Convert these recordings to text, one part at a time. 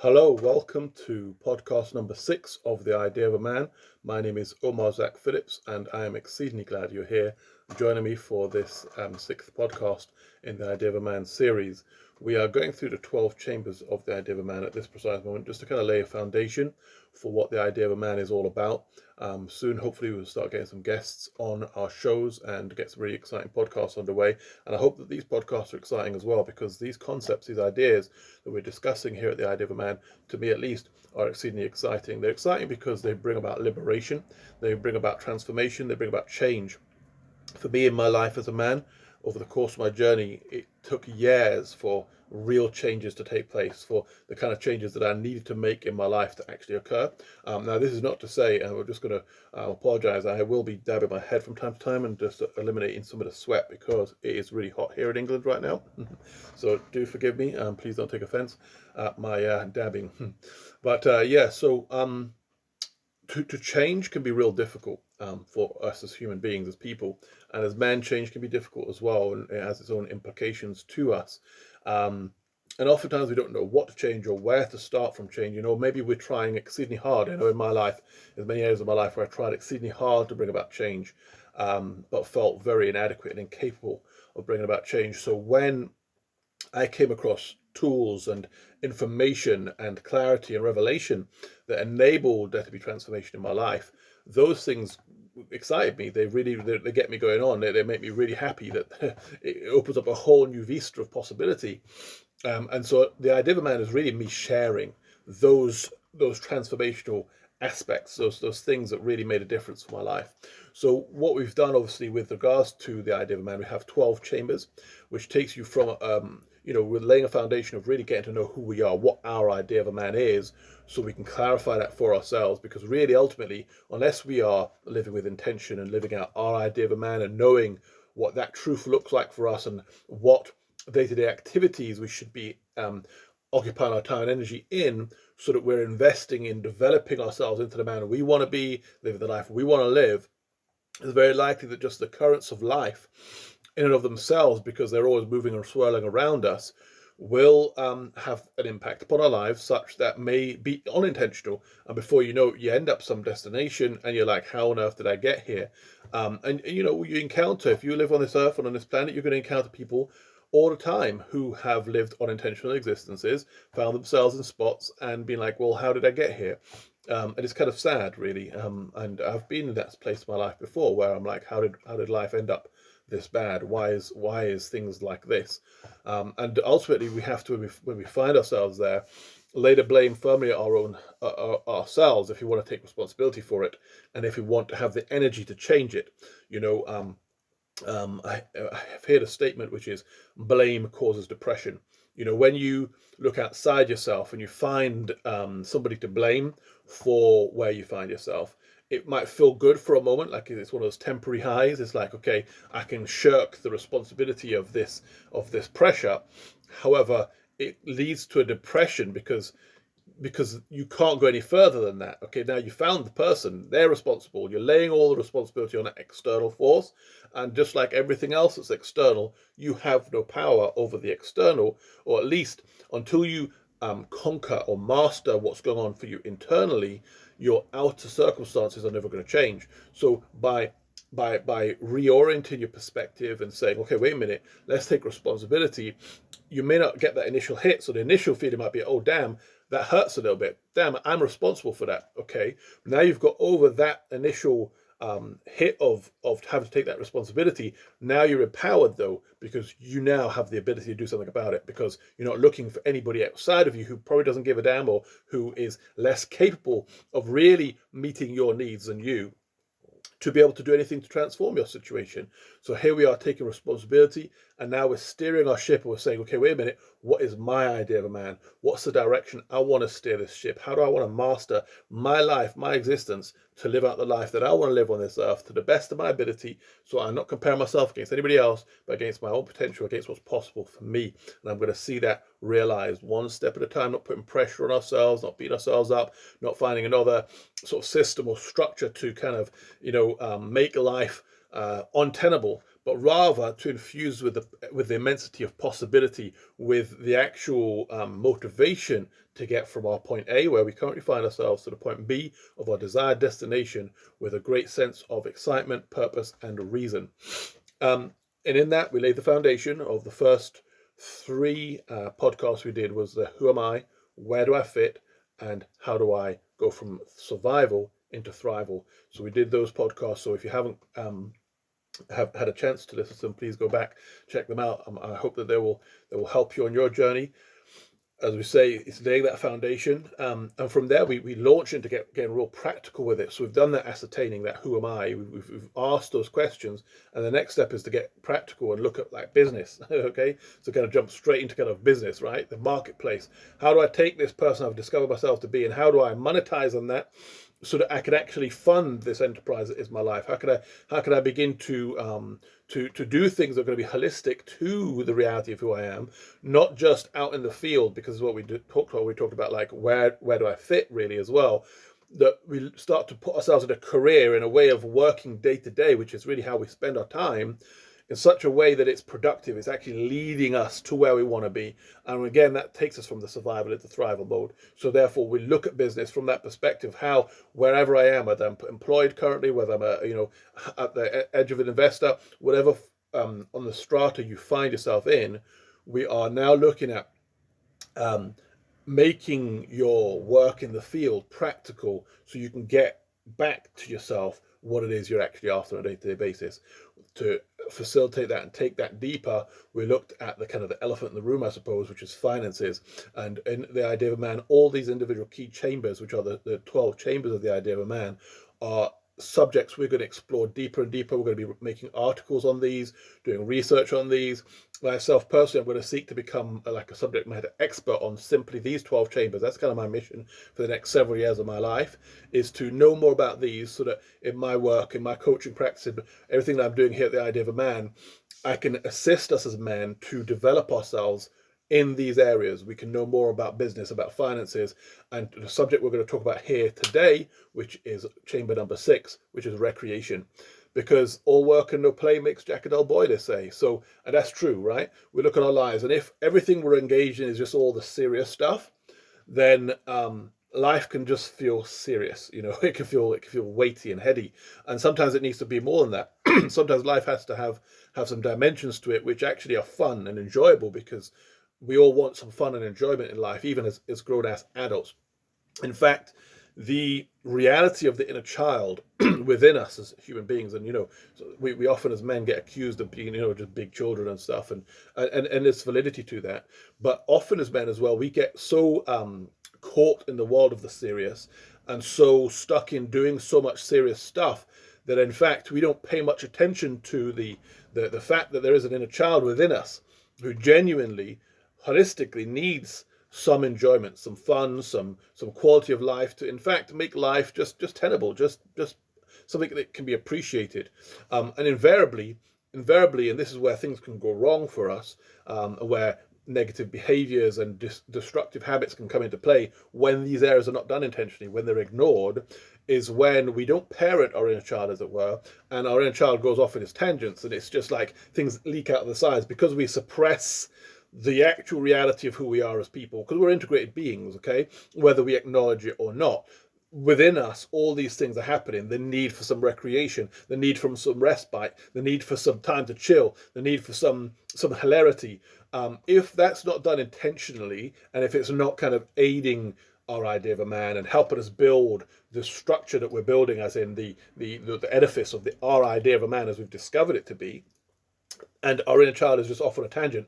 Hello, welcome to podcast number 6 of The Idea of a Man. My name is Omar Zach Phillips, and I am exceedingly glad you're here joining me for this sixth podcast in the Idea of a Man series. We are going through the 12 chambers of the Idea of a Man at this precise moment, just to kind of lay a foundation for what the Idea of a Man is all about. Soon, hopefully, we'll start getting some guests on our shows and get some really exciting podcasts underway. And I hope that these podcasts are exciting as well, because these concepts, these ideas that we're discussing here at the Idea of a Man, to me at least, are exceedingly exciting. They're exciting because they bring about liberation, they bring about transformation, they bring about change. For me in my life as a man, over the course of my journey, it took years for real changes to take place, for the kind of changes that I needed to make in my life to actually occur. Now, this is not to say, and we're just going to apologize, I will be dabbing my head from time to time and just eliminating some of the sweat because it is really hot here in England right now. So do forgive me, please don't take offense at my dabbing. But to change can be real difficult for us as human beings, as people, and as men, change can be difficult as well, and it has its own implications to us. And oftentimes we don't know what to change or where to start from change. Maybe we're trying exceedingly hard. In my life, there's many areas of my life where I tried exceedingly hard to bring about change, but felt very inadequate and incapable of bringing about change. So when I came across tools and information and clarity and revelation that enabled there to be transformation in my life, those things excited me. They get me going on. They make me really happy that it opens up a whole new vista of possibility. And so the Idea of a Man is really me sharing those transformational aspects, those things that really made a difference for my life. So what we've done, obviously, with regards to the Idea of a Man, we have 12 chambers, which takes you from we're laying a foundation of really getting to know who we are, what our idea of a man is, so we can clarify that for ourselves. Because really, ultimately, unless we are living with intention and living out our idea of a man and knowing what that truth looks like for us and what day-to-day activities we should be occupying our time and energy in, so that we're investing in developing ourselves into the man we want to be, living the life we want to live, it's very likely that just the currents of life in and of themselves, because they're always moving and swirling around us, will have an impact upon our lives such that may be unintentional, and before you know it, you end up some destination and you're like, how on earth did I get here? You encounter, if you live on this earth and on this planet, you're going to encounter people all the time who have lived unintentional existences, found themselves in spots and been like, well, how did I get here? And it's kind of sad, really. And I've been in that place in my life before where I'm like, how did life end up this bad? Why is things like this? And ultimately, we have to, when we find ourselves there, lay the blame firmly at our own ourselves if we want to take responsibility for it, and if we want to have the energy to change it. I have heard a statement which is blame causes depression. When you look outside yourself and you find somebody to blame for where you find yourself, it might feel good for a moment, like it's one of those temporary highs. It's like, okay, I can shirk the responsibility of this pressure. However, it leads to a depression because you can't go any further than that. Okay, now you found the person, they're responsible. You're laying all the responsibility on an external force, and just like everything else that's external, you have no power over the external, or at least until you conquer or master what's going on for you internally, your outer circumstances are never going to change. So by reorienting your perspective and saying, okay, wait a minute, let's take responsibility, you may not get that initial hit. So the initial feeling might be, oh, damn, that hurts a little bit. Damn, I'm responsible for that. Okay, now you've got over that initial hit of having to take that responsibility. Now you're empowered, though, because you now have the ability to do something about it, because you're not looking for anybody outside of you who probably doesn't give a damn, or who is less capable of really meeting your needs than you, to be able to do anything to transform your situation. So here we are taking responsibility, and now we're steering our ship, and we're saying, okay, wait a minute, what is my idea of a man? What's the direction I want to steer this ship? How do I want to master my life, my existence, to live out the life that I want to live on this earth to the best of my ability, so I'm not comparing myself against anybody else, but against my own potential, against what's possible for me. And I'm going to see that realized one step at a time, not putting pressure on ourselves, not beating ourselves up, not finding another sort of system or structure to kind of, make life untenable, but rather to infuse with the immensity of possibility, with the actual motivation to get from our point A, where we currently find ourselves, to the point B of our desired destination, with a great sense of excitement, purpose, and reason. And in that, we laid the foundation of the first three podcasts we did was the who am I, where do I fit, and how do I go from survival into thrival. So we did those podcasts. So if you haven't have had a chance to listen to them, please go back, check them out. I hope that they will help you on your journey. As we say, it's laying that foundation, and from there we launch into getting real practical with it. So we've done that ascertaining, that who am I, we've asked those questions, and the next step is to get practical and look at like business. Okay, so kind of jump straight into kind of business, right? The marketplace. How do I take this person I've discovered myself to be, and how do I monetize on that, so that I can actually fund this enterprise that is my life? How can I begin to do things that are going to be holistic to the reality of who I am, not just out in the field, because what we talked about, we talked about like where do I fit really as well, that we start to put ourselves in a career, in a way of working day to day, which is really how we spend our time, in such a way that it's productive, it's actually leading us to where we want to be. And again, that takes us from the survival into thrival mode. So therefore, we look at business from that perspective, how wherever I am, whether I'm employed currently, whether I'm at the edge of an investor, whatever on the strata you find yourself in, we are now looking at making your work in the field practical, so you can get back to yourself what it is you're actually after on a day-to-day basis. To facilitate that and take that deeper, we looked at the kind of the elephant in the room, I suppose, which is finances. And in the idea of a man, all these individual key chambers, which are the 12 chambers of the idea of a man, are subjects we're going to explore deeper and deeper. We're going to be making articles on these, doing research on these. Myself personally, I'm going to seek to become like a subject matter expert on simply these 12 chambers. That's kind of my mission for the next several years of my life, is to know more about these, so that in my work, in my coaching practice, everything that I'm doing here at the idea of a man, I can assist us as men to develop ourselves in these areas. We can know more about business, about finances, and the subject we're going to talk about here today, which is chamber number 6, which is recreation. Because all work and no play makes Jack a dull boy, they say. So, and that's true, right? We look at our lives, and if everything we're engaged in is just all the serious stuff, then life can just feel serious. It can feel weighty and heady, and sometimes it needs to be more than that. Sometimes life has to have some dimensions to it, which actually are fun and enjoyable, because we all want some fun and enjoyment in life, even as grown-ass adults. In fact, the reality of the inner child within us as human beings, and we often as men get accused of being just big children and stuff, and there's validity to that. But often as men as well, we get so caught in the world of the serious, and so stuck in doing so much serious stuff, that in fact we don't pay much attention to the fact that there is an inner child within us who genuinely, holistically needs some enjoyment, some fun, some quality of life, to in fact make life just tenable, just something that can be appreciated. And invariably, and this is where things can go wrong for us, where negative behaviors and destructive habits can come into play when these areas are not done intentionally, when they're ignored, is when we don't parent our inner child, as it were, and our inner child goes off in its tangents, and it's just like things leak out of the sides because we suppress the actual reality of who we are as people, because we're integrated beings, okay, whether we acknowledge it or not. Within us, all these things are happening. The need for some recreation, the need for some respite, the need for some time to chill, the need for some hilarity. If that's not done intentionally, and if it's not kind of aiding our idea of a man and helping us build the structure that we're building, as in the edifice of our idea of a man as we've discovered it to be, and our inner child is just off on a tangent,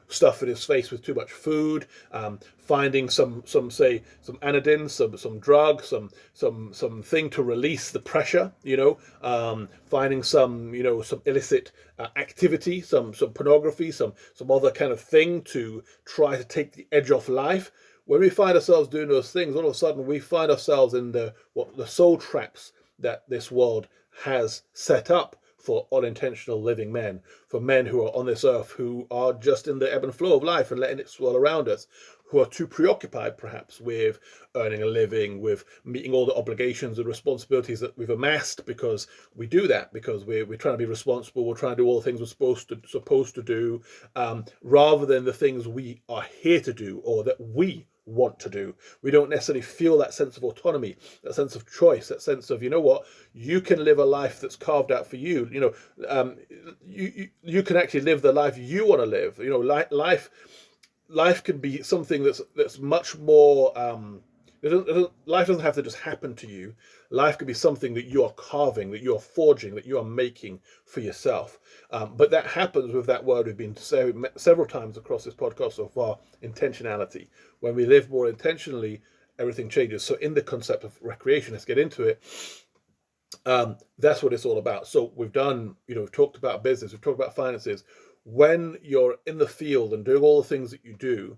stuffing his face with too much food, finding some anodyne, some drug, some thing to release the pressure, finding some illicit activity, some pornography, some other kind of thing to try to take the edge off life. When we find ourselves doing those things, all of a sudden we find ourselves in the soul traps that this world has set up for unintentional living men, for men who are on this earth, who are just in the ebb and flow of life and letting it swirl around us, who are too preoccupied perhaps with earning a living, with meeting all the obligations and responsibilities that we've amassed, because we do that because we're trying to be responsible, we're trying to do all the things we're supposed to do, rather than the things we are here to do or that we want to do. We don't necessarily feel that sense of autonomy, that sense of choice, that sense of, you know what, you can live a life that's carved out for you. You can actually live the life you want to live. Life can be something that's much more. Life doesn't have to just happen to you. Life could be something that you are carving, that you are forging, that you are making for yourself. But that happens with that word we've been saying several times across this podcast so far, intentionality. When we live more intentionally, everything changes. So in the concept of recreation, let's get into it. That's what it's all about. So we've talked about business, we've talked about finances. When you're in the field and doing all the things that you do,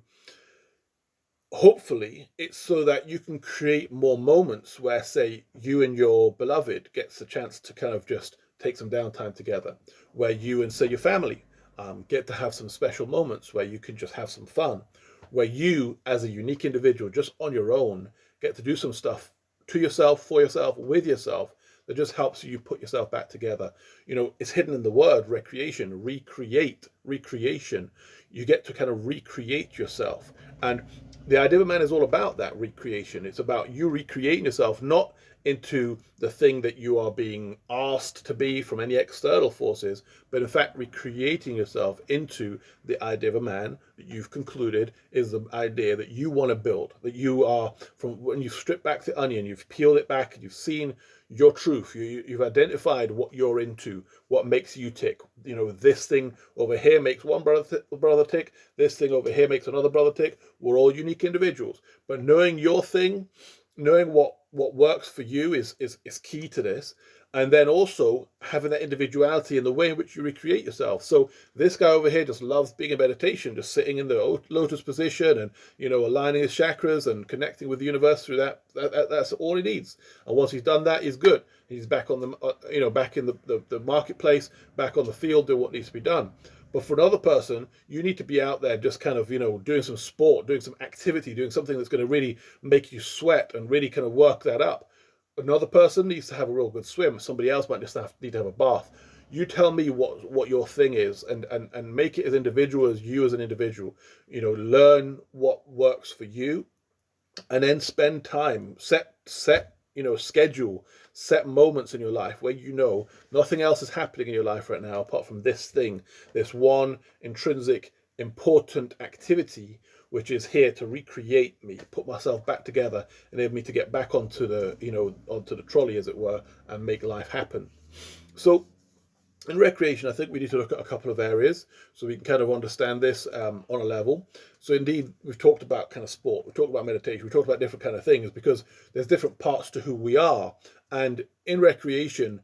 hopefully it's so that you can create more moments where, say, you and your beloved gets a chance to kind of just take some downtime together, where you and, say, your family get to have some special moments where you can just have some fun, where you as a unique individual just on your own get to do some stuff to yourself, for yourself, with yourself, that just helps you put yourself back together. It's hidden in the word recreation, recreation. You get to kind of recreate yourself. And the idea of man is all about that recreation. It's about you recreating yourself, not into the thing that you are being asked to be from any external forces, but in fact recreating yourself into the idea of a man that you've concluded is the idea that you want to build, that you are, from when you've stripped back the onion, you've peeled it back, and you've seen your truth, you've identified what you're into, what makes you tick. This thing over here makes one brother tick, this thing over here makes another brother tick. We're all unique individuals, but knowing your thing, knowing what works for you is key to this. And then also having that individuality in the way in which you recreate yourself. So this guy over here just loves being in meditation, just sitting in the lotus position and, aligning his chakras and connecting with the universe through that. That's all he needs. And once he's done that, he's good. He's back on back in the marketplace, back on the field, doing what needs to be done. But for another person, you need to be out there just kind of, doing some sport, doing some activity, doing something that's going to really make you sweat and really kind of work that up. Another person needs to have a real good swim. Somebody else might just need to have a bath. You tell me what your thing is, and make it as individual as you as an individual. Learn what works for you, and then spend time, set schedule, set moments in your life where nothing else is happening in your life right now apart from this thing, this one intrinsic important activity, which is here to recreate me, put myself back together, enable me to get back onto the trolley, as it were, and make life happen. So in recreation, I think we need to look at a couple of areas so we can kind of understand this on a level. So indeed, we've talked about kind of sport, we've talked about meditation, we've talked about different kind of things, because there's different parts to who we are. And in recreation,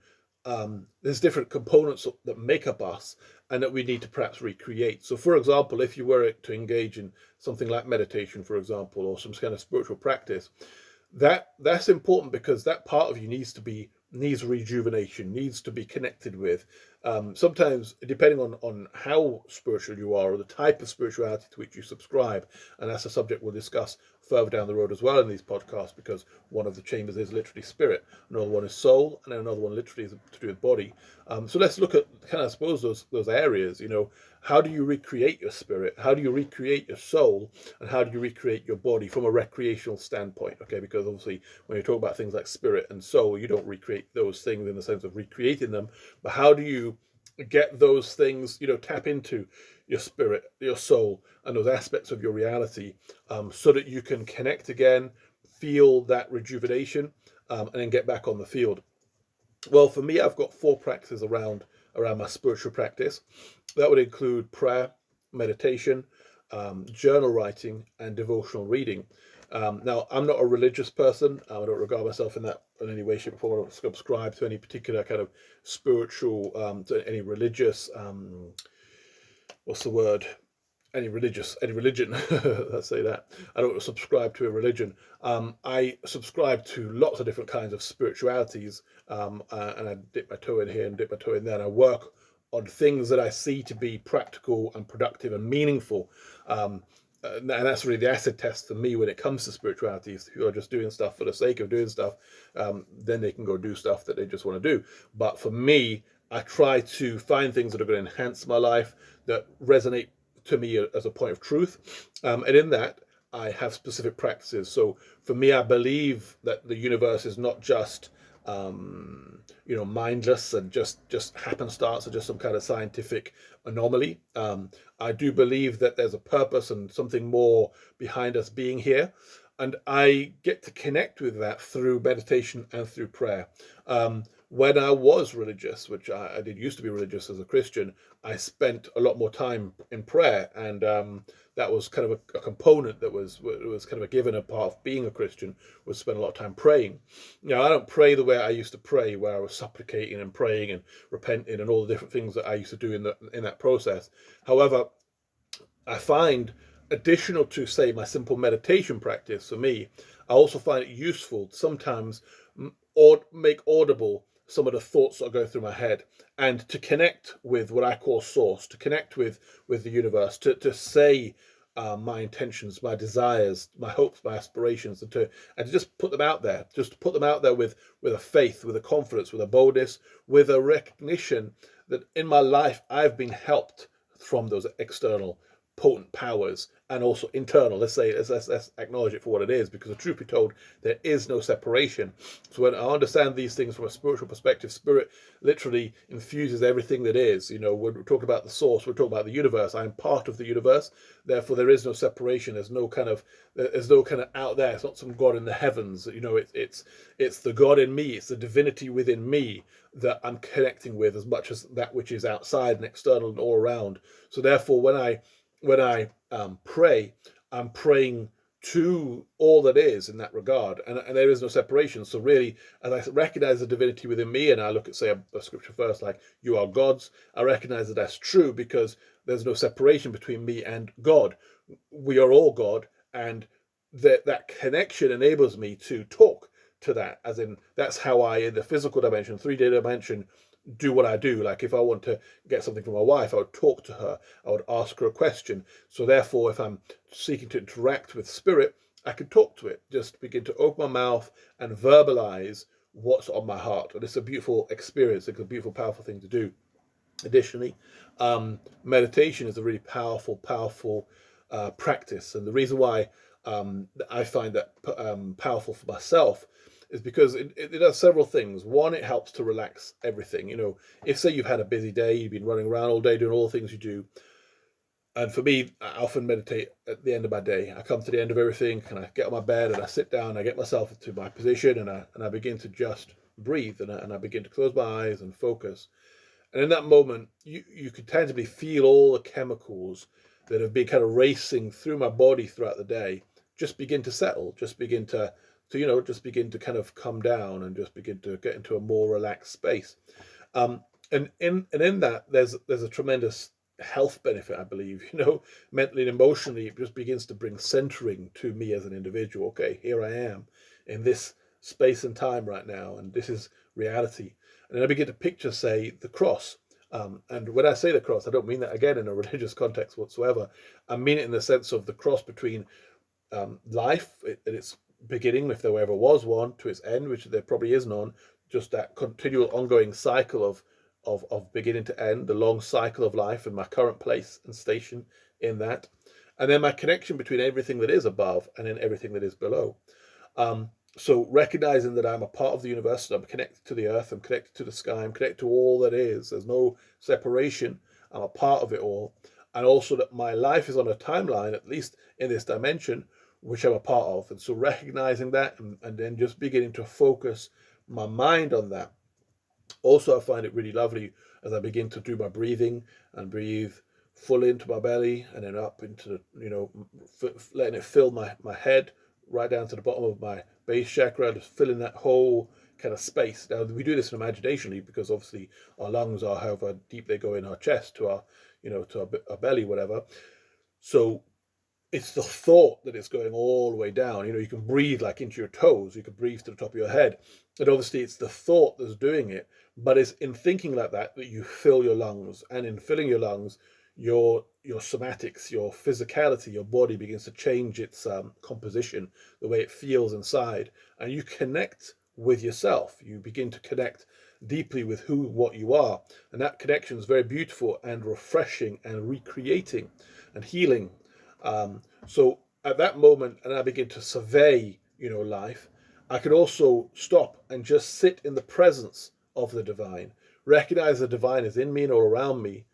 there's different components that make up us and that we need to perhaps recreate. So for example, if you were to engage in something like meditation, for example, or some kind of spiritual practice, that's important, because that part of you needs rejuvenation, needs to be connected with. Sometimes, depending on how spiritual you are or the type of spirituality to which you subscribe, and that's a subject we'll discuss further down the road as well in these podcasts, because one of the chambers is literally spirit, another one is soul, and then another one literally is to do with body. So let's look at kind of, I suppose, those areas. How do you recreate your spirit? How do you recreate your soul? And how do you recreate your body from a recreational standpoint? Okay, because obviously when you talk about things like spirit and soul, you don't recreate those things in the sense of recreating them, but how do you get those things, tap into your spirit, your soul, and those aspects of your reality, so that you can connect again, feel that rejuvenation, and then get back on the field. Well, for me, I've got 4 practices around my spiritual practice. That would include prayer, meditation, journal writing, and devotional reading. Now, I'm not a religious person. I don't regard myself in any way, shape, or form. I don't subscribe to any particular kind of spiritual, to any religious, what's the word? Any religion. Let's say that. I don't subscribe to a religion. I subscribe to lots of different kinds of spiritualities, and I dip my toe in here and dip my toe in there, and I work on things that I see to be practical and productive and meaningful. and that's really the acid test for me when it comes to spirituality. If you are just doing stuff for the sake of doing stuff, then they can go do stuff that they just want to do. But for me, I try to find things that are going to enhance my life, that resonate to me as a point of truth, and in that I have specific practices. So for me, I believe that the universe is not just mindless and just happenstance or just some kind of scientific anomaly. I do believe that there's a purpose and something more behind us being here, and I get to connect with that through meditation and through prayer. When I was religious, which I did used to be religious as a Christian, I spent a lot more time in prayer, and that was kind of a component that was kind of a given a part of being a Christian, was spend a lot of time praying. Now, I don't pray the way I used to pray, where I was supplicating and praying and repenting and all the different things that I used to do in that process. However, I find, additional to, say, my simple meditation practice, for me, I also find it useful to sometimes or make audible some of the thoughts that are going through my head, and to connect with what I call source, to connect with the universe, to say my intentions, my desires, my hopes, my aspirations, and to just put them out there, just to put them out there with a faith, with a confidence, with a boldness, with a recognition that in my life I've been helped from those external potent powers, and also internal. Let's acknowledge it for what it is, because the truth be told, there is no separation. So when I understand these things from a spiritual perspective, spirit literally infuses everything that is. When we're talking about the source, we're talking about the universe. I'm part of the universe, therefore there is no separation. There's no kind of out there. It's not some God in the heavens. It's the God in me. It's the divinity within me that I'm connecting with, as much as that which is outside and external and all around. So therefore, when I pray, I'm praying to all that is in that regard, and there is no separation. So really, as I recognize the divinity within me, and I look at, say, a scripture verse like "You are God's," I recognize that that's true, because there's no separation between me and God. We are all God, and that connection enables me to talk to that. As in, that's how I, in the physical dimension, 3D dimension, do what I do. Like, if I want to get something from my wife, I would talk to her, I would ask her a question. So therefore, if I'm seeking to interact with spirit, I can talk to it, just begin to open my mouth and verbalize what's on my heart. And it's a beautiful experience. It's a beautiful, powerful thing to do. Additionally, meditation is a really powerful practice, and the reason why I find that powerful for myself is because it does several things. One, it helps to relax everything. If, say, you've had a busy day, you've been running around all day doing all the things you do, and for me, I often meditate at the end of my day. I come to the end of everything, and I get on my bed and I sit down, I get myself into my position, and I begin to just breathe, and I begin to close my eyes and focus. And in that moment, you could tangibly feel all the chemicals that have been kind of racing through my body throughout the day just begin to settle, just begin to just begin to kind of come down, and just begin to get into a more relaxed space. And in that, there's a tremendous health benefit, I believe. Mentally and emotionally, it just begins to bring centering to me as an individual. Okay, here I am in this space and time right now, and this is reality. And then I begin to picture, say, the cross. And when I say the cross, I don't mean that, again, in a religious context whatsoever. I mean it in the sense of the cross between life at its beginning, if there ever was one, to its end, which there probably is none. Just that continual ongoing cycle of beginning to end, the long cycle of life, and my current place and station in that. And then my connection between everything that is above and then everything that is below. So recognizing that I'm a part of the universe, I'm connected to the earth, I'm connected to the sky, I'm connected to all that is. There's no separation. I'm a part of it all. And also that my life is on a timeline, at least in this dimension, which I'm a part of. And so recognizing that, and then just beginning to focus my mind on that. Also, I find it really lovely as I begin to do my breathing and breathe full into my belly, and then up into letting it fill my head right down to the bottom of my base chakra, just filling that whole kind of space. Now, we do this imaginationally, because obviously our lungs are however deep they go in our chest to our our belly, whatever. So it's the thought that is going all the way down. You can breathe like into your toes, you can breathe to the top of your head, and obviously it's the thought that's doing it. But it's in thinking like that you fill your lungs, and in filling your lungs, your somatics, your physicality, your body begins to change its composition, the way it feels inside, and you connect with yourself. You begin to connect deeply with what you are, and that connection is very beautiful and refreshing and recreating and healing. So at that moment, and I begin to survey, life, I could also stop and just sit in the presence of the divine, recognize the divine is in me and all around me.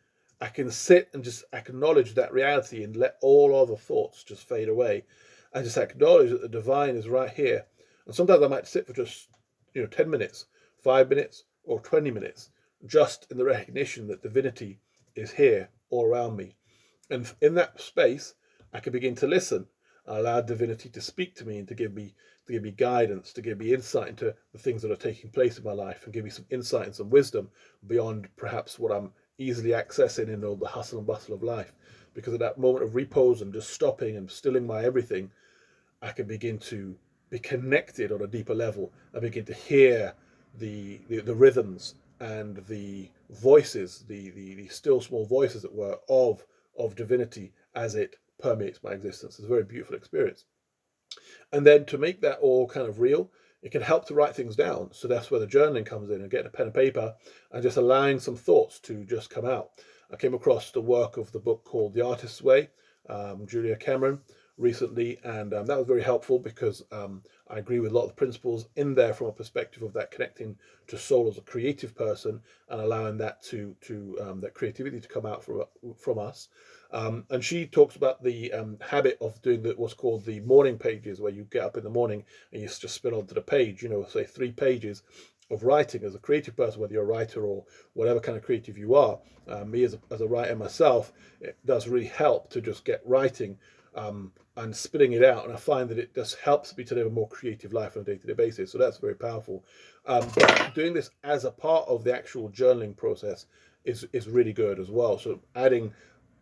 I can sit and just acknowledge that reality and let all other thoughts just fade away, and just acknowledge that the divine is right here. And sometimes I might sit for just 10 minutes, 5 minutes, or 20 minutes, just in the recognition that divinity is here all around me. And in that space, I can begin to listen. I allow divinity to speak to me and to give me guidance, to give me insight into the things that are taking place in my life, and give me some insight and some wisdom beyond perhaps what I'm easily accessing in all the hustle and bustle of life. Because at that moment of repose and just stopping and stilling my everything, I can begin to be connected on a deeper level. I begin to hear the rhythms and the voices, the still small voices that were of divinity as it permeates my existence. It's a very beautiful experience. And then to make that all kind of real, it can help to write things down. So that's where the journaling comes in, and getting a pen and paper and just allowing some thoughts to just come out. I came across the work of the book called The Artist's Way, Julia Cameron, recently, and that was very helpful because I agree with a lot of the principles in there from a perspective of that connecting to soul as a creative person and allowing that that creativity to come out from us. And she talks about the habit of doing what's called the morning pages, where you get up in the morning and you just spin onto the page, say 3 pages of writing as a creative person, whether you're a writer or whatever kind of creative you are. Me as a writer myself, it does really help to just get writing and spitting it out. And I find that it just helps me to live a more creative life on a day-to-day basis. So that's very powerful. But doing this as a part of the actual journaling process is really good as well. So adding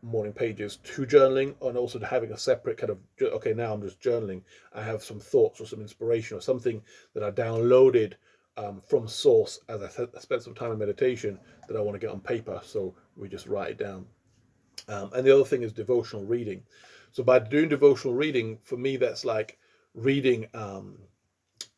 morning pages to journaling, and also to having a separate kind of, okay, now I'm just journaling. I have some thoughts or some inspiration or something that I downloaded from source as I spent some time in meditation that I want to get on paper. So we just write it down. And the other thing is devotional reading. So by doing devotional reading, for me, that's like reading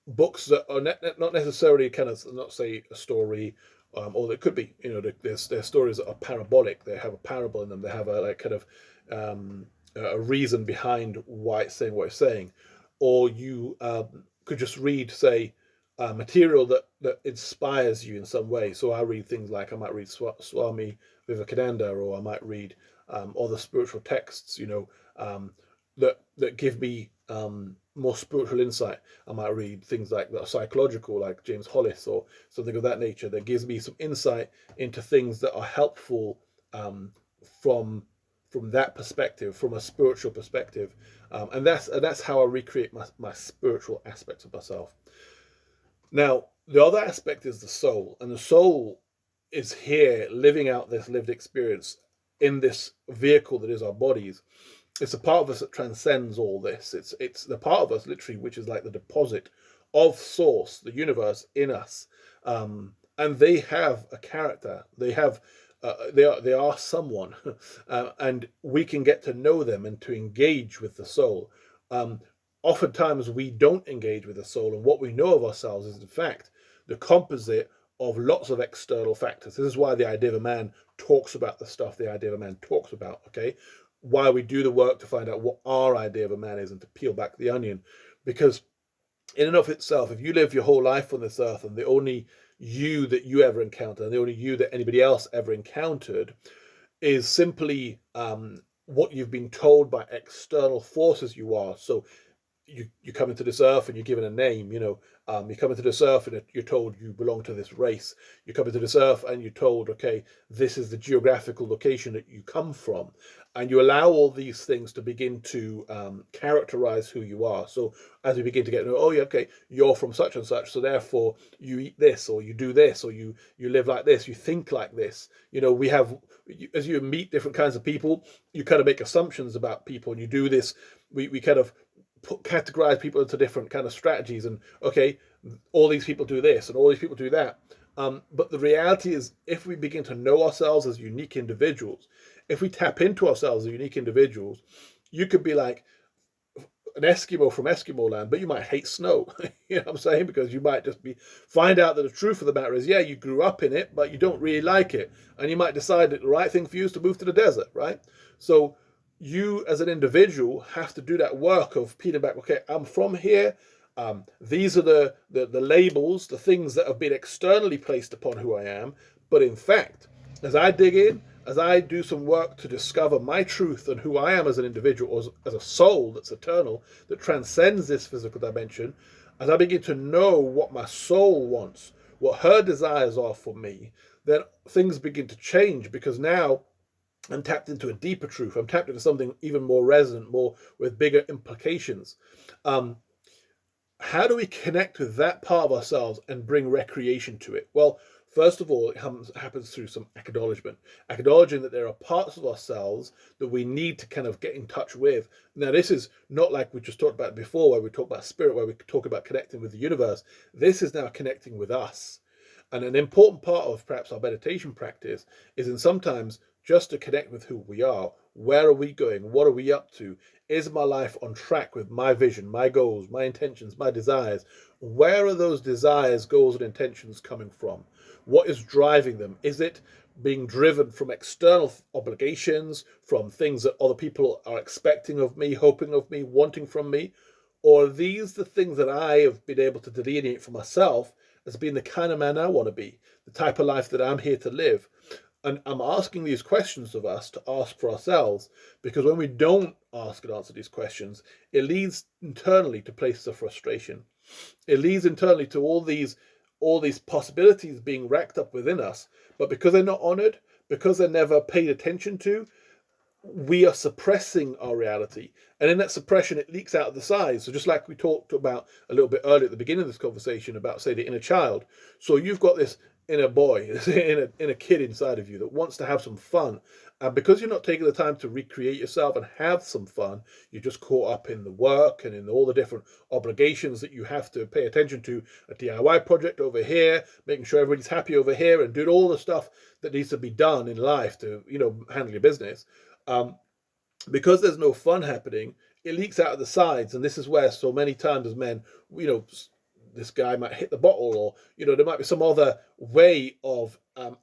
books that are not necessarily kind of, not say a story, or it could be, there's stories that are parabolic. They have a parable in them. They have a like kind of a reason behind why it's saying what it's saying. Or you could just read, say, material that inspires you in some way. So I read things like, I might read Swami Vivekananda, or I might read other spiritual texts, that give me more spiritual insight. I might read things like that are psychological, like James Hollis or something of that nature, that gives me some insight into things that are helpful from that perspective, from a spiritual perspective, and that's how I recreate my spiritual aspects of myself. Now, the other aspect is the soul, and the soul is here living out this lived experience in this vehicle that is our bodies. It's a part of us that transcends all this. It's the part of us, literally, which is like the deposit of source, the universe in us, and they have a character. They are someone, and we can get to know them and to engage with the soul. Oftentimes we don't engage with the soul, and what we know of ourselves is in fact the composite of lots of external factors. This is why the idea of a man talks about the stuff the idea of a man talks about. Okay, why we do the work to find out what our idea of a man is and to peel back the onion, because in and of itself, if you live your whole life on this earth and the only you that you ever encounter, and the only you that anybody else ever encountered, is simply what you've been told by external forces you are. So you come into this earth and you're given a name. You come into this earth and you're told you belong to this race. You come into this earth and you're told, okay, this is the geographical location that you come from, and you allow all these things to begin to characterize who you are. So as we begin to get to know, oh yeah, okay, you're from such and such, so therefore you eat this, or you do this, or you live like this, you think like this. We have, as you meet different kinds of people, you kind of make assumptions about people, and you do this. We kind of categorize people into different kind of strategies, and okay, all these people do this and all these people do that, but the reality is, if we begin to know ourselves as unique individuals, if we tap into ourselves as unique individuals, you could be like an Eskimo from Eskimo land, but you might hate snow. You know what I'm saying? Because you might just find out that the truth of the matter is, yeah, you grew up in it, but you don't really like it. And you might decide that the right thing for you is to move to the desert, right? So you as an individual have to do that work of peeling back, okay, I'm from here. These are the labels, the things that have been externally placed upon who I am. But in fact, as I dig in, as I do some work to discover my truth and who I am as an individual, or as a soul that's eternal, that transcends this physical dimension, as I begin to know what my soul wants, what her desires are for me, then things begin to change, because now I'm tapped into a deeper truth. I'm tapped into something even more resonant, more with bigger implications. Um, how do we connect with that part of ourselves and bring recreation to it? Well, first of all, it happens through some acknowledgement, acknowledging that there are parts of ourselves that we need to kind of get in touch with. Now, this is not like we just talked about before, where we talk about spirit, where we talk about connecting with the universe. This is now connecting with us. And an important part of perhaps our meditation practice is in sometimes just to connect with who we are. Where are we going? What are we up to? Is my life on track with my vision, my goals, my intentions, my desires? Where are those desires, goals, and intentions coming from? What is driving them? Is it being driven from external obligations, from things that other people are expecting of me, hoping of me, wanting from me? Or are these the things that I have been able to delineate for myself as being the kind of man I want to be, the type of life that I'm here to live? And I'm asking these questions of us to ask for ourselves, because when we don't ask and answer these questions, it leads internally to places of frustration. It leads internally to all these possibilities being racked up within us, but because they're not honored, because they're never paid attention to, we are suppressing our reality. And in that suppression, it leaks out of the sides. So just like we talked about a little bit earlier at the beginning of this conversation about, say, the inner child. So you've got this inner boy, this inner kid inside of you that wants to have some fun. And because you're not taking the time to recreate yourself and have some fun, you're just caught up in the work and in all the different obligations that you have to pay attention to. A DIY project over here, making sure everybody's happy over here, and doing all the stuff that needs to be done in life to, handle your business. Um, because there's no fun happening, it leaks out of the sides, and this is where so many times as men, this guy might hit the bottle, or there might be some other way of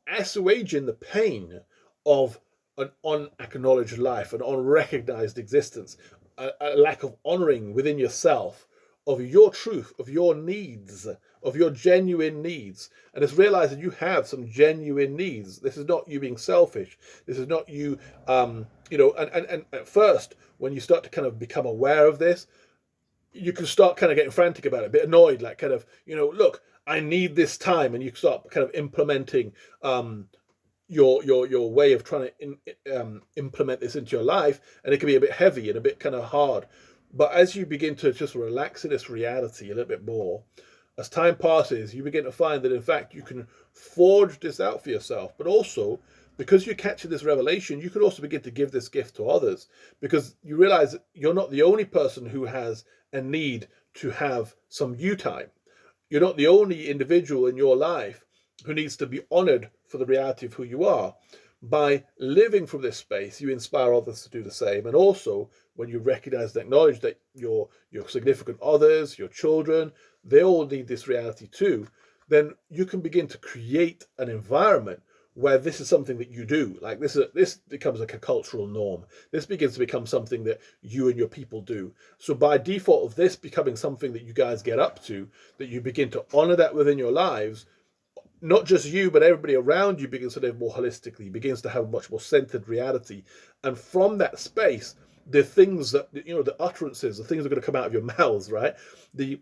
assuaging the pain of an unacknowledged life, an unrecognized existence, a lack of honoring within yourself of your truth, of your needs, of your genuine needs. And it's realizing you have some genuine needs. This is not you being selfish. This is not you, and at first, when you start to kind of become aware of this, you can start kind of getting frantic about it, a bit annoyed, like kind of, look, I need this time. And you start kind of implementing your way of trying to implement this into your life, and it can be a bit heavy and a bit kind of hard. But as you begin to just relax in this reality a little bit more, as time passes, you begin to find that in fact you can forge this out for yourself. But also, because you're catching this revelation, you can also begin to give this gift to others, because you realize that you're not the only person who has a need to have some you time. You're not the only individual in your life who needs to be honored for the reality of who you are. By living from this space, you inspire others to do the same. And also, when you recognize and acknowledge that your significant others, your children, they all need this reality too, then you can begin to create an environment where this is something that you do. Like this becomes like a cultural norm. This begins to become something that you and your people do. So by default of this becoming something that you guys get up to, that you begin to honor that within your lives, not just you, but everybody around you begins to live more holistically, begins to have a much more centered reality. And from that space, the things that, the utterances, the things that are going to come out of your mouths, right? The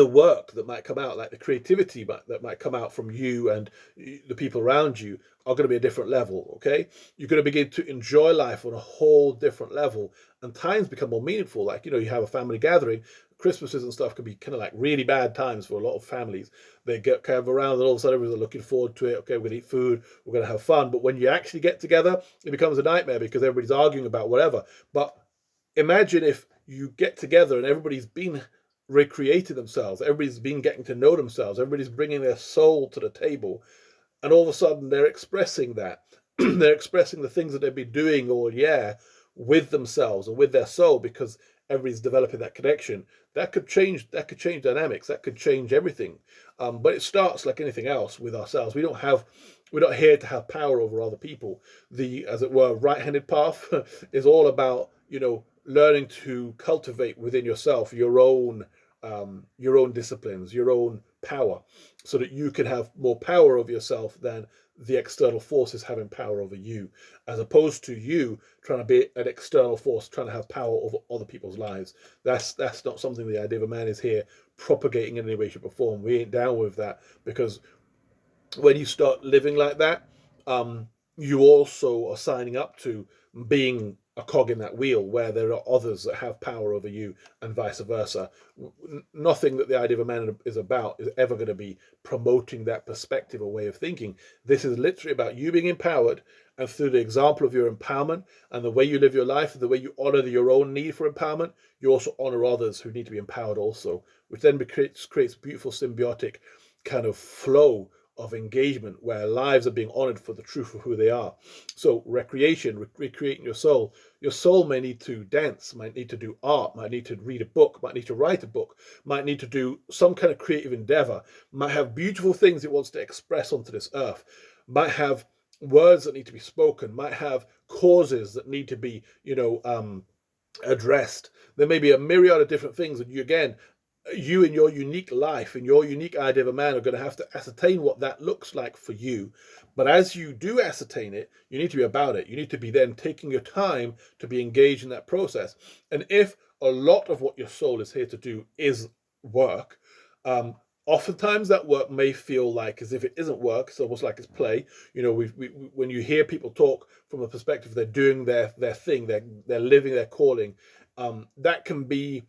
work that might come out, like the creativity that might come out from you and the people around you, are going to be a different level. Okay, you're going to begin to enjoy life on a whole different level, and times become more meaningful. Like, you have a family gathering, Christmases and stuff can be kind of like really bad times for a lot of families. They get kind of around, and all of a sudden everyone's looking forward to it. Okay, we're going to eat food, we're going to have fun. But when you actually get together, it becomes a nightmare because everybody's arguing about whatever. But imagine if you get together and everybody's been recreated themselves, everybody's been getting to know themselves, everybody's bringing their soul to the table, and all of a sudden they're expressing that. they're expressing the things that they've been doing all year with themselves or with their soul, because everybody's developing that connection. That could change. That could change dynamics. That could change everything. But it starts like anything else with ourselves. We're not here to have power over other people. The, as it were, right-handed path is all about, learning to cultivate within yourself your own disciplines, your own power, so that you can have more power over yourself than the external forces having power over you, as opposed to you trying to be an external force trying to have power over other people's lives. That's not something the idea of a man is here propagating in any way, shape, or form. We ain't down with that, because when you start living like that, you also are signing up to being a cog in that wheel where there are others that have power over you, and vice versa. Nothing that the idea of a man is about is ever going to be promoting that perspective or way of thinking. This is literally about you being empowered, and through the example of your empowerment and the way you live your life, the way you honor your own need for empowerment, you also honor others who need to be empowered also, which then creates beautiful symbiotic kind of flow of engagement where lives are being honored for the truth of who they are. So recreation, recreating your soul may need to dance, might need to do art, might need to read a book, might need to write a book, might need to do some kind of creative endeavor, might have beautiful things it wants to express onto this earth, might have words that need to be spoken, might have causes that need to be, addressed. There may be a myriad of different things, and you in your unique life, in your unique idea of a man, are going to have to ascertain what that looks like for you. But as you do ascertain it, you need to be about it. You need to be then taking your time to be engaged in that process. And if a lot of what your soul is here to do is work, oftentimes that work may feel like as if it isn't work. It's almost like it's play. When you hear people talk from a perspective they're doing their thing, they're living their calling, that can be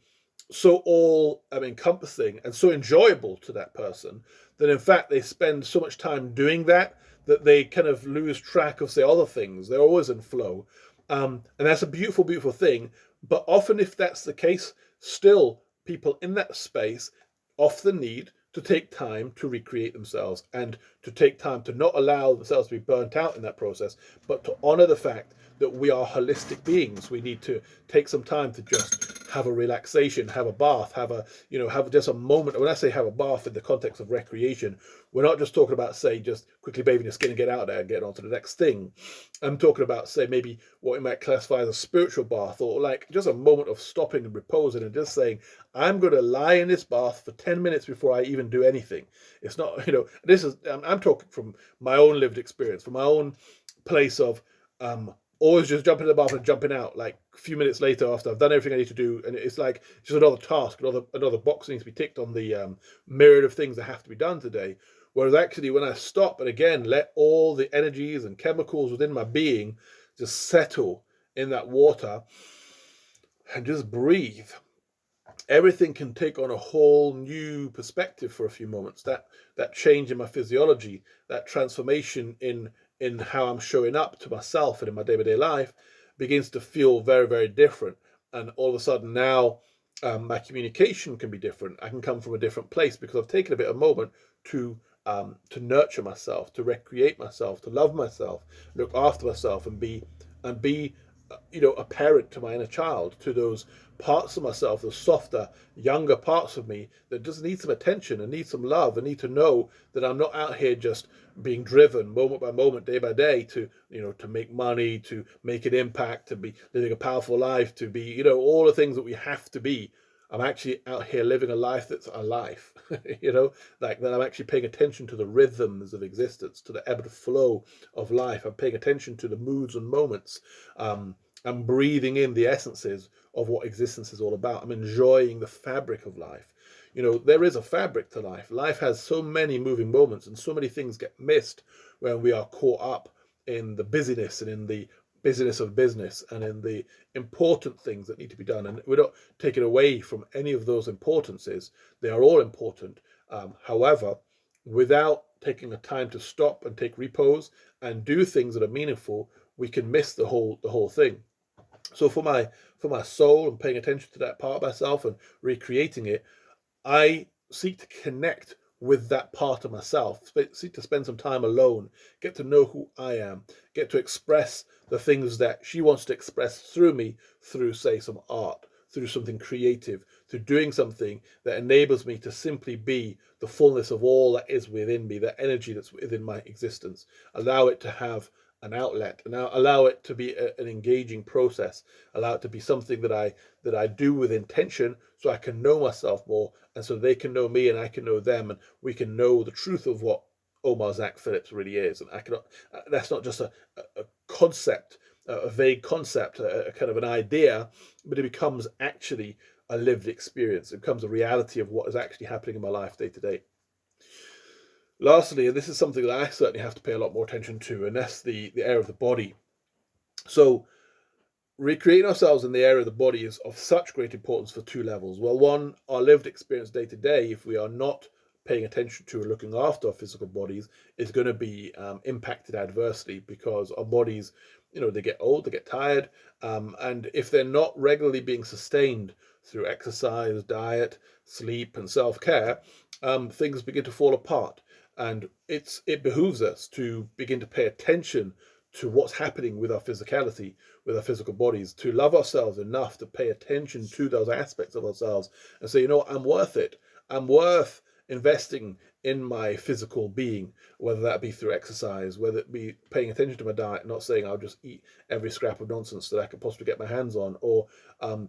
so all encompassing and so enjoyable to that person that in fact they spend so much time doing that they kind of lose track of, say, other things. They're always in flow, and that's a beautiful, beautiful thing. But often, if that's the case, still people in that space often need to take time to recreate themselves, and to take time to not allow themselves to be burnt out in that process, but to honor the fact that we are holistic beings. We need to take some time to just have a relaxation, have a bath, have just a moment. When I say have a bath in the context of recreation, we're not just talking about, say, just quickly bathing your skin and get out there and get on to the next thing. I'm talking about, say, maybe what we might classify as a spiritual bath, or like just a moment of stopping and reposing and just saying, I'm going to lie in this bath for 10 minutes before I even do anything. It's not, I'm talking from my own lived experience, from my own place of always just jumping in the bath and jumping out like a few minutes later after I've done everything I need to do, and it's like just another task, another box needs to be ticked on the myriad of things that have to be done today. Whereas actually, when I stop and again let all the energies and chemicals within my being just settle in that water and just breathe, everything can take on a whole new perspective for a few moments. That change in my physiology, that transformation in how I'm showing up to myself and in my day-to-day life begins to feel very, very different. And all of a sudden now, my communication can be different. I can come from a different place because I've taken a bit of a moment to nurture myself, to recreate myself, to love myself, look after myself, and be a parent to my inner child, to those parts of myself, those softer, younger parts of me that just need some attention and need some love and need to know that I'm not out here just being driven moment by moment, day by day to make money, to make an impact, to be living a powerful life, to be, all the things that we have to be. I'm actually out here living a life that's a life, like that I'm actually paying attention to the rhythms of existence, to the ebb and flow of life. I'm paying attention to the moods and moments. I'm breathing in the essences of what existence is all about. I'm enjoying the fabric of life. There is a fabric to life. Life has so many moving moments, and so many things get missed when we are caught up in the busyness and in the business of business and in the important things that need to be done. And we're not taking away from any of those importances. They are all important. However, without taking the time to stop and take repose and do things that are meaningful, we can miss the whole thing. So for my soul and paying attention to that part of myself and recreating it, I seek to connect with that part of myself, seek to spend some time alone, get to know who I am, get to express the things that she wants to express through me, through, say, some art, through something creative, through doing something that enables me to simply be the fullness of all that is within me, the energy that's within my existence. Allow it to have an outlet, and now allow it to be an engaging process. Allow it to be something that I do with intention, so I can know myself more, and so they can know me, and I can know them, and we can know the truth of what Omar Zach Phillips really is. And I cannot. That's not just a concept, a vague concept, a kind of an idea, but it becomes actually a lived experience. It becomes a reality of what is actually happening in my life day to day. Lastly, and this is something that I certainly have to pay a lot more attention to, and that's the area of the body. So recreating ourselves in the area of the body is of such great importance for two levels. Well, one, our lived experience day to day, if we are not paying attention to or looking after our physical bodies, is going to be impacted adversely, because our bodies, they get old, they get tired, and if they're not regularly being sustained through exercise, diet, sleep, and self-care, things begin to fall apart. And it behooves us to begin to pay attention to what's happening with our physicality, with our physical bodies, to love ourselves enough to pay attention to those aspects of ourselves and say, I'm worth it. I'm worth investing in my physical being, whether that be through exercise, whether it be paying attention to my diet, not saying I'll just eat every scrap of nonsense that I could possibly get my hands on, or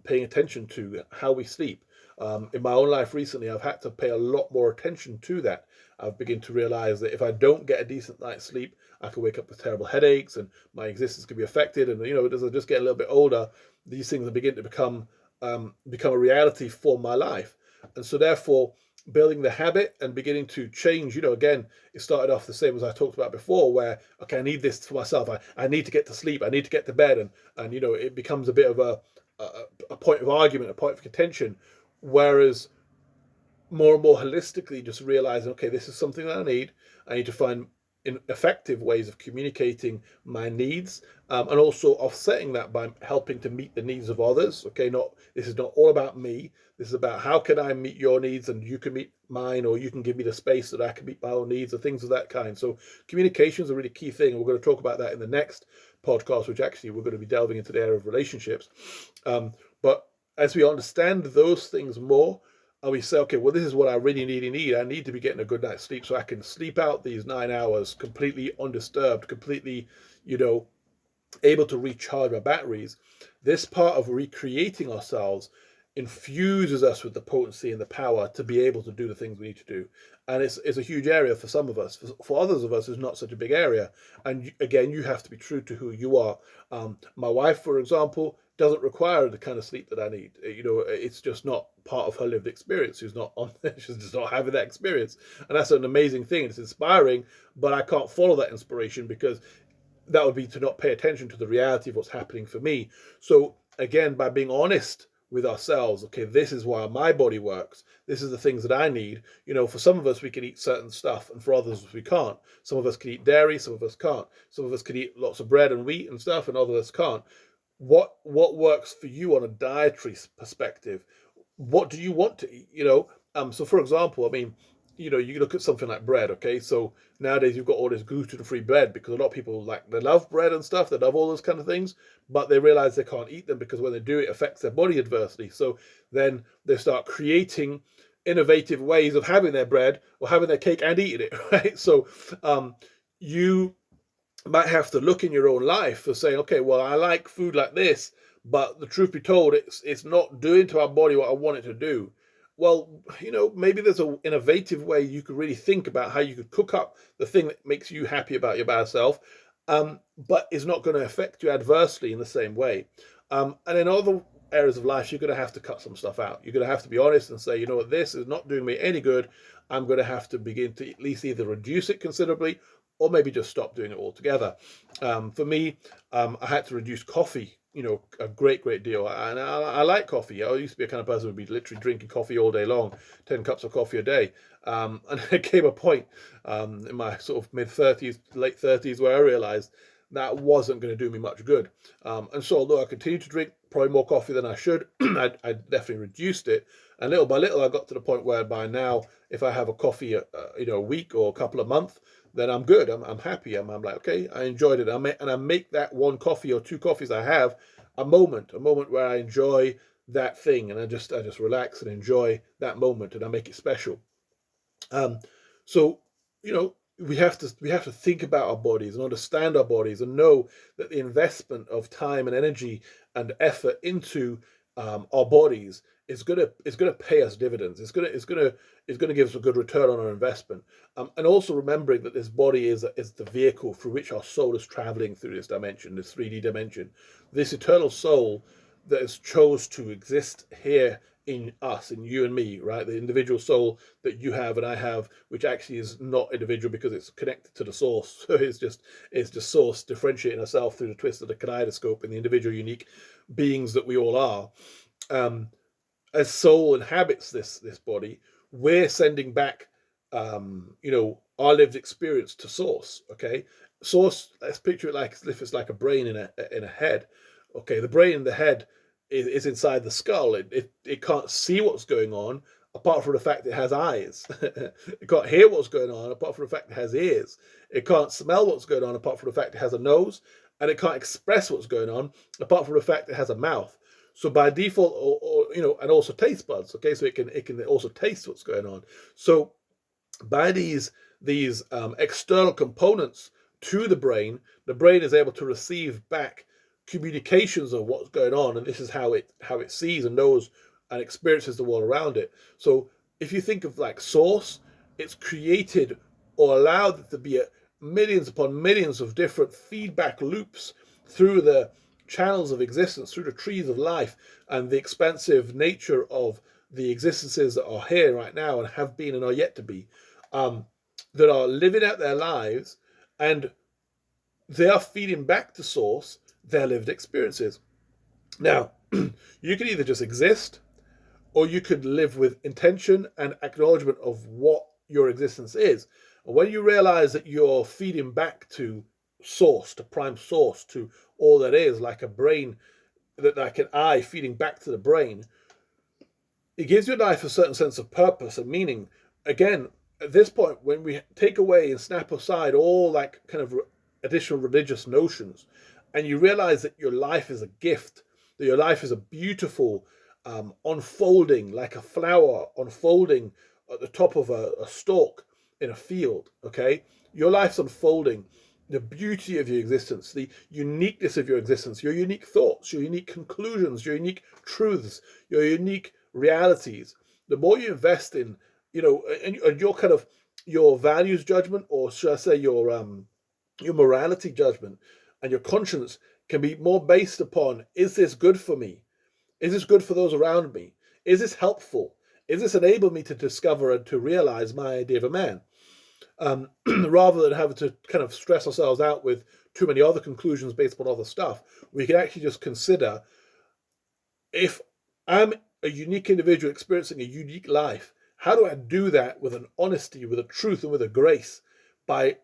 paying attention to how we sleep. In my own life recently, I've had to pay a lot more attention to that. I've begun to realize that if I don't get a decent night's sleep, I can wake up with terrible headaches, and my existence can be affected. And as I just get a little bit older, these things begin to become a reality for my life. And so therefore, building the habit and beginning to change, again, it started off the same as I talked about before, where, okay, I need this for myself. I need to get to sleep. I need to get to bed. And it becomes a bit of a point of argument, a point of contention. Whereas more and more holistically, just realizing, okay, this is something that I need. I need to find effective ways of communicating my needs, and also offsetting that by helping to meet the needs of others. Okay, this is not all about me. This is about how can I meet your needs and you can meet mine, or you can give me the space that I can meet my own needs, or things of that kind. So communication is a really key thing, and we're going to talk about that in the next podcast, which actually we're going to be delving into the area of relationships. But as we understand those things more, and we say, okay, well, this is what I really need. I need to be getting a good night's sleep so I can sleep out these 9 hours completely undisturbed, completely, able to recharge our batteries. This part of recreating ourselves infuses us with the potency and the power to be able to do the things we need to do. And it's a huge area for some of us. For others of us, it's not such a big area. And again, you have to be true to who you are. My wife, for example, doesn't require the kind of sleep that I need. It's just not part of her lived experience. She's just not having that experience. And that's an amazing thing. It's inspiring, but I can't follow that inspiration, because that would be to not pay attention to the reality of what's happening for me. So again, by being honest with ourselves, okay, this is why my body works. This is the things that I need. For some of us, we can eat certain stuff, and for others, we can't. Some of us can eat dairy, some of us can't. Some of us can eat lots of bread and wheat and stuff, and others can't. What works for you on a dietary perspective? What do you want to eat? So for example, I mean, you look at something like bread. Okay, so nowadays you've got all this gluten-free bread, because a lot of people they love bread and stuff, they love all those kind of things, but they realize they can't eat them because when they do, it affects their body adversely. So then they start creating innovative ways of having their bread or having their cake and eating it, right? So you might have to look in your own life for saying, okay, well, I like food like this, but the truth be told, it's not doing to our body what I want it to do. Well, maybe there's an innovative way you could really think about how you could cook up the thing that makes you happy about your bad self, but is not going to affect you adversely in the same way. And in other areas of life, you're going to have to cut some stuff out. You're going to have to be honest and say, what, this is not doing me any good. I'm going to have to begin to at least either reduce it considerably, or maybe just stop doing it altogether. For me, I had to reduce coffee, a great deal. And I like coffee. I used to be a kind of person who would be literally drinking coffee all day long, 10 cups of coffee a day. And there came a point in my sort of mid-30s, late 30s, where I realized that wasn't going to do me much good. And so although I continued to drink probably more coffee than I should. I definitely reduced it, and little by little I got to the point whereby now if I have a coffee a week or a couple of months, then I'm good. I'm happy. I'm like, okay, I enjoyed it. I make that one coffee or two coffees I have a moment where I enjoy that thing, and I just relax and enjoy that moment, and I make it special. Um, so we have to think about our bodies and understand our bodies and know that the investment of time and energy and effort into our bodies is gonna pay us dividends. It's gonna give us a good return on our investment. And also remembering that this body is the vehicle through which our soul is traveling through this dimension, this 3D dimension, this eternal soul that has chose to exist here in us, in you and me, right? The individual soul that you have and I have, which actually is not individual because it's connected to the source. So it's just source differentiating itself through the twist of the kaleidoscope and the individual unique beings that we all are. Um, as soul inhabits this body, we're sending back our lived experience to source. Okay, source. Let's picture it like if it's like a brain in a head. Okay, the brain in the head is inside the skull. It can't see what's going on apart from the fact it has eyes. It can't hear what's going on apart from the fact it has ears. It can't smell what's going on apart from the fact it has a nose, and it can't express what's going on apart from the fact it has a mouth. So by default, and also taste buds. Okay, so it can also taste what's going on. So by these external components to the brain is able to receive back communications of what's going on, and this is how it sees and knows and experiences the world around it. So if you think of like source, it's created or allowed to be millions upon millions of different feedback loops through the channels of existence, through the trees of life, and the expansive nature of the existences that are here right now and have been and are yet to be, that are living out their lives, and they are feeding back to source their lived experiences. Now, you can either just exist, or you could live with intention and acknowledgement of what your existence is. And when you realize that you're feeding back to source, to prime source, to all that is, like a brain, like an eye feeding back to the brain, it gives your life a certain sense of purpose and meaning. Again, at this point, when we take away and snap aside all like kind of additional religious notions, and you realize that your life is a gift, that your life is a beautiful unfolding, like a flower unfolding at the top of a stalk in a field. Okay, your life's unfolding. The beauty of your existence, the uniqueness of your existence, your unique thoughts, your unique conclusions, your unique truths, your unique realities. The more you invest in, and your kind of your values judgment, or should I say your morality judgment, and your conscience can be more based upon: is this good for me? Is this good for those around me? Is this helpful? Is this enable me to discover and to realize my idea of a man? Rather than having to kind of stress ourselves out with too many other conclusions based upon other stuff, we can actually just consider, if I'm a unique individual experiencing a unique life, how do I do that with an honesty, with a truth, and with a grace, by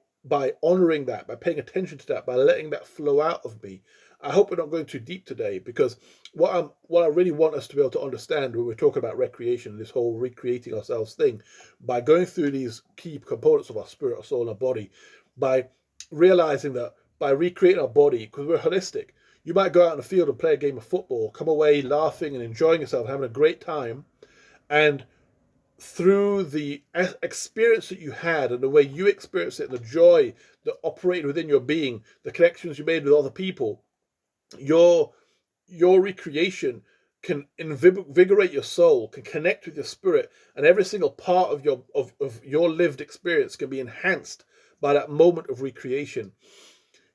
honoring that, by paying attention to that, by letting that flow out of me. I hope we're not going too deep today, because what I really want us to be able to understand when we're talking about recreation, this whole recreating ourselves thing, by going through these key components of our spirit, our soul, and our body, by realizing that by recreating our body, because we're holistic, you might go out in the field and play a game of football, come away laughing and enjoying yourself, having a great time, and through the experience that you had and the way you experienced it, and the joy that operated within your being, the connections you made with other people, your recreation can invigorate your soul, can connect with your spirit, and every single part of your lived experience can be enhanced by that moment of recreation.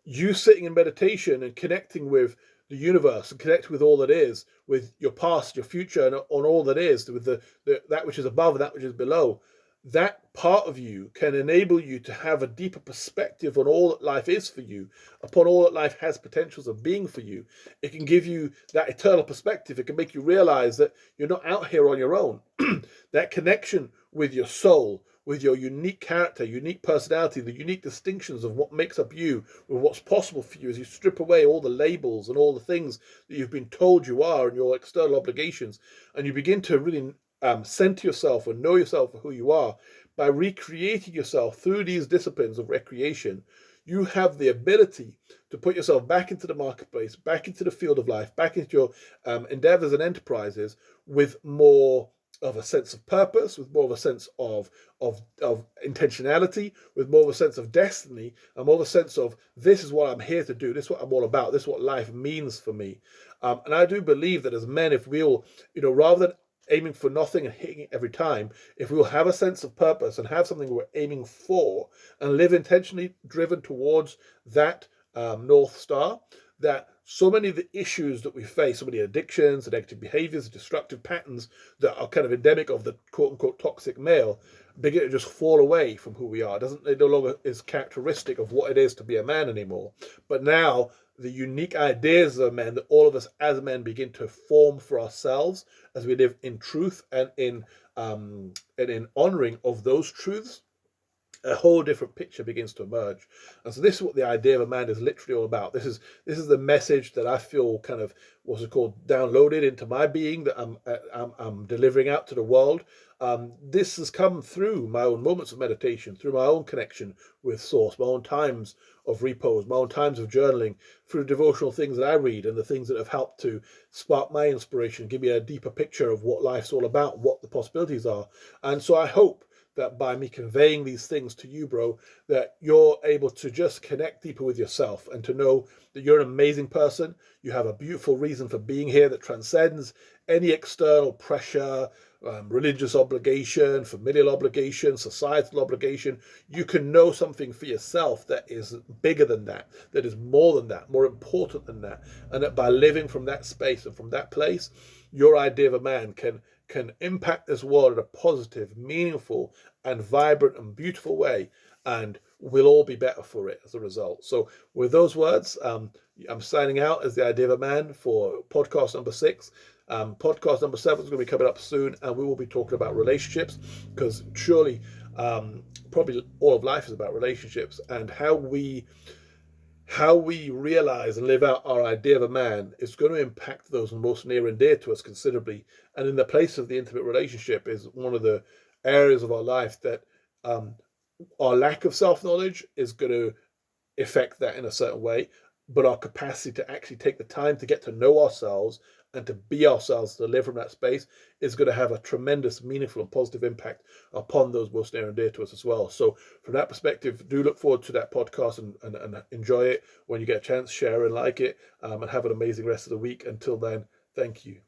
You sitting in meditation and connecting with the universe and connect with all that is, with your past, your future, and on all that is, with the that which is above and that which is below, that part of you can enable you to have a deeper perspective on all that life is for you, upon all that life has potentials of being for you. It can give you that eternal perspective. It can make you realize that you're not out here on your own. That connection with your soul, with your unique character, unique personality, the unique distinctions of what makes up you, with what's possible for you as you strip away all the labels and all the things that you've been told you are and your external obligations, and you begin to really center yourself and know yourself for who you are by recreating yourself through these disciplines of recreation. You have the ability to put yourself back into the marketplace, back into the field of life, back into your endeavors and enterprises with more of a sense of purpose, with more of a sense of intentionality, with more of a sense of destiny, and more of a sense of this is what I'm here to do, this is what I'm all about, this is what life means for me. And I do believe that as men, if we'll, rather than aiming for nothing and hitting it every time, if we will have a sense of purpose and have something we're aiming for and live intentionally driven towards that North Star, that so many of the issues that we face, so many addictions, the negative behaviors, the destructive patterns that are kind of endemic of the quote unquote toxic male begin to just fall away from who we are. It no longer is characteristic of what it is to be a man anymore. But now the unique ideas of men that all of us as men begin to form for ourselves as we live in truth and in honoring of those truths, a whole different picture begins to emerge. And so this is what the idea of a man is literally all about. This is the message that I feel kind of, what's it called, downloaded into my being, that I'm delivering out to the world. This has come through my own moments of meditation, through my own connection with Source, my own times of repose, my own times of journaling, through devotional things that I read and the things that have helped to spark my inspiration, give me a deeper picture of what life's all about, what the possibilities are. And so I hope that by me conveying these things to you, bro, that you're able to just connect deeper with yourself and to know that you're an amazing person. You have a beautiful reason for being here that transcends any external pressure, religious obligation, familial obligation, societal obligation. You can know something for yourself that is bigger than that is more than that, more important than that. And that by living from that space and from that place, your idea of a man can impact this world in a positive, meaningful, and vibrant and beautiful way, and we'll all be better for it as a result. So with those words, I'm signing out as the idea of a man for podcast number 6. Podcast number 7 is going to be coming up soon, and we will be talking about relationships, because surely probably all of life is about relationships, and how we realize and live out our idea of a man is going to impact those most near and dear to us considerably. And in the place of the intimate relationship is one of the areas of our life that our lack of self-knowledge is going to affect that in a certain way, but our capacity to actually take the time to get to know ourselves and to be ourselves, to live from that space, is going to have a tremendous, meaningful and positive impact upon those most near and dear to us as well. So from that perspective, do look forward to that podcast and enjoy it when you get a chance, share and like it, and have an amazing rest of the week. Until then, thank you.